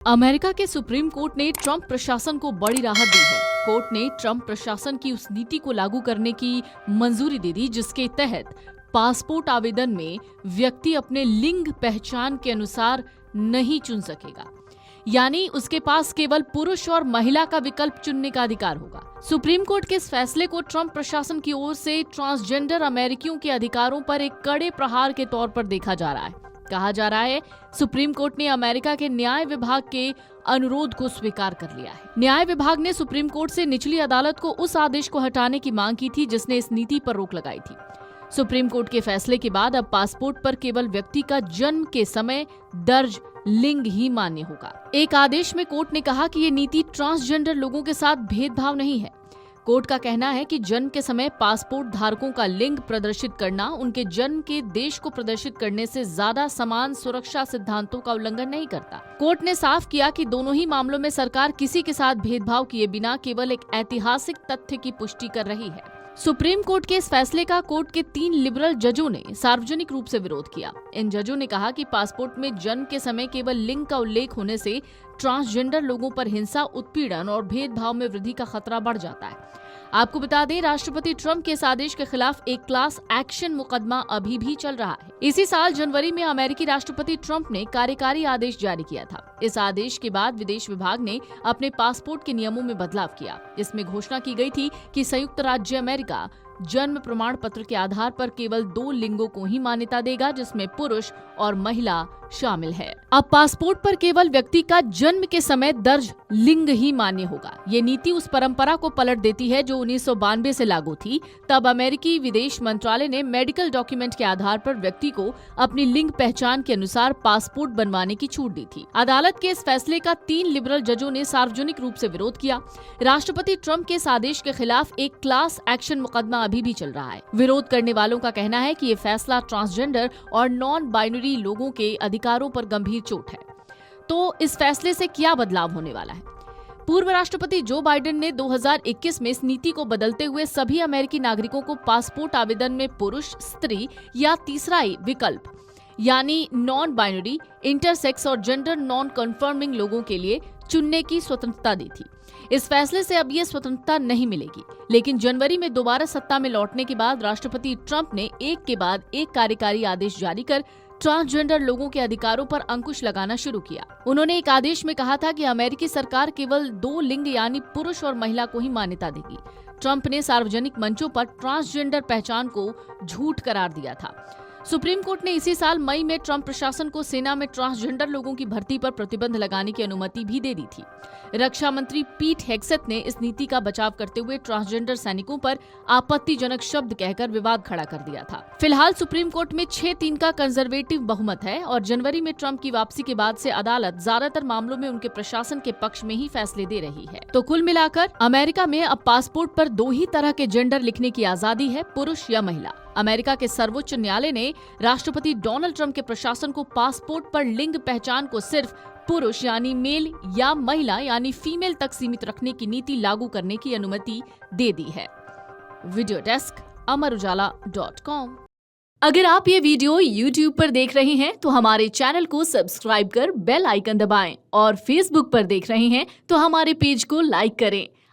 America के supreme court ने Trump प्रशासन को बड़ी राहत दी है। कोर्ट ने ट्रंप प्रशासन की उस नीति को लागू करने की मंजूरी दे दी जिसके तहत पासपोर्ट आवेदन में व्यक्ति अपने लिंग पहचान के अनुसार नहीं चुन सकेगा, यानी उसके पास केवल पुरुष और महिला का विकल्प चुनने का अधिकार होगा। सुप्रीम कोर्ट के इस फैसले को ट्रंप प्रशासन की ओर से ट्रांसजेंडर अमेरिकियों के अधिकारों पर एक कड़े प्रहार के तौर पर देखा जा रहा है। कहा जा रहा है सुप्रीम कोर्ट ने अमेरिका के न्याय विभाग के अनुरोध को स्वीकार कर लिया है। न्याय विभाग ने सुप्रीम कोर्ट से निचली अदालत को उस आदेश को हटाने की मांग की थी जिसने इस नीति पर रोक लगाई थी। सुप्रीम कोर्ट के फैसले के बाद अब पासपोर्ट पर केवल व्यक्ति का जन्म के समय दर्ज लिंग ही मान्य होगा। एक आदेश में कोर्ट ने कहा कि ये नीति ट्रांसजेंडर लोगों के साथ भेदभाव नहीं है। कोर्ट का कहना है कि जन्म के समय पासपोर्ट धारकों का लिंग प्रदर्शित करना उनके जन्म के देश को प्रदर्शित करने से ज्यादा समान सुरक्षा सिद्धांतों का उल्लंघन नहीं करता। कोर्ट ने साफ किया कि दोनों ही मामलों में सरकार किसी के साथ भेदभाव किए बिना केवल एक ऐतिहासिक तथ्य की पुष्टि कर रही है। सुप्रीम कोर्ट के इस फैसले का कोर्ट के 3 लिबरल जजों ने सार्वजनिक रूप से विरोध किया। इन जजों ने कहा कि पासपोर्ट में जन्म के समय केवल लिंग का उल्लेख होने से ट्रांसजेंडर लोगों पर हिंसा, उत्पीड़न और भेदभाव में वृद्धि का खतरा बढ़ जाता है। आपको बता दें, राष्ट्रपति ट्रंप के इस आदेश के खिलाफ एक क्लास एक्शन मुकदमा अभी भी चल रहा है। इसी साल जनवरी में अमेरिकी राष्ट्रपति ट्रंप ने कार्यकारी आदेश जारी किया था। इस आदेश के बाद विदेश विभाग ने अपने पासपोर्ट के नियमों में बदलाव किया। इसमें घोषणा की गई थी कि संयुक्त राज्य अमेरिका जन्म प्रमाण पत्र के आधार पर केवल 2 लिंगों को ही मान्यता देगा, जिसमें पुरुष और महिला शामिल है। अब पासपोर्ट पर केवल व्यक्ति का जन्म के समय दर्ज लिंग ही मान्य होगा। ये नीति उस परंपरा को पलट देती है जो 1992 से लागू थी। तब अमेरिकी विदेश मंत्रालय ने मेडिकल डॉक्यूमेंट के आधार पर व्यक्ति को अपनी लिंग पहचान के अनुसार पासपोर्ट बनवाने की छूट दी थी। अदालत के इस फैसले का 3 लिबरल जजों ने सार्वजनिक रूप से विरोध किया। राष्ट्रपति ट्रंप के इस आदेश के खिलाफ एक क्लास एक्शन मुकदमा अभी भी चल रहा है। विरोध करने वालों का कहना है कि ये फैसला ट्रांसजेंडर और नॉन बाइनरी लोगों के अधिकारों पर गंभीर चोट है। तो इस फैसले से क्या बदलाव होने वाला है? पूर्व राष्ट्रपति जो बाइडेन ने 2021 में इस नीति को बदलते हुए सभी अमेरिकी नागरिकों को पासपोर्ट आवेदन में पुरुष, स्त्री या तीसरा विकल्प यानी नॉन बाइनरी, इंटरसेक्स और जेंडर नॉन कन्फर्मिंग लोगों के लिए चुनने की स्वतंत्रता दी थी। इस फैसले से अब ये स्वतंत्रता नहीं मिलेगी, लेकिन जनवरी में दोबारा सत्ता में लौटने के बाद राष्ट्रपति ट्रंप ने एक के बाद एक कार्यकारी आदेश जारी कर ट्रांसजेंडर लोगों के अधिकारों पर अंकुश लगाना शुरू किया। उन्होंने एक आदेश में कहा था कि अमेरिकी सरकार केवल 2 लिंग यानी पुरुष और महिला को ही मान्यता देगी। ट्रंप ने सार्वजनिक मंचों पर ट्रांसजेंडर पहचान को झूठ करार दिया था। सुप्रीम कोर्ट ने इसी साल मई में ट्रंप प्रशासन को सेना में ट्रांसजेंडर लोगों की भर्ती पर प्रतिबंध लगाने की अनुमति भी दे दी थी। रक्षा मंत्री पीट हेग्सेथ ने इस नीति का बचाव करते हुए ट्रांसजेंडर सैनिकों पर आपत्तिजनक शब्द कहकर विवाद खड़ा कर दिया था। फिलहाल सुप्रीम कोर्ट में 6-3 का कंजर्वेटिव बहुमत है और जनवरी में ट्रंप की वापसी के बाद से अदालत ज्यादातर मामलों में उनके प्रशासन के पक्ष में ही फैसले दे रही है। तो कुल मिलाकर अमेरिका में अब पासपोर्ट पर 2 ही तरह के जेंडर लिखने की आजादी है, पुरुष या महिला। अमेरिका के सर्वोच्च न्यायालय ने राष्ट्रपति डोनाल्ड ट्रंप के प्रशासन को पासपोर्ट पर लिंग पहचान को सिर्फ पुरुष यानी मेल या महिला यानी फीमेल तक सीमित रखने की नीति लागू करने की अनुमति दे दी है। Video desk amarujala.com। अगर आप ये वीडियो YouTube पर देख रहे हैं तो हमारे चैनल को सब्सक्राइब कर बेल आइकन दबाएं और Facebook पर देख रहे हैं तो हमारे पेज को लाइक करें।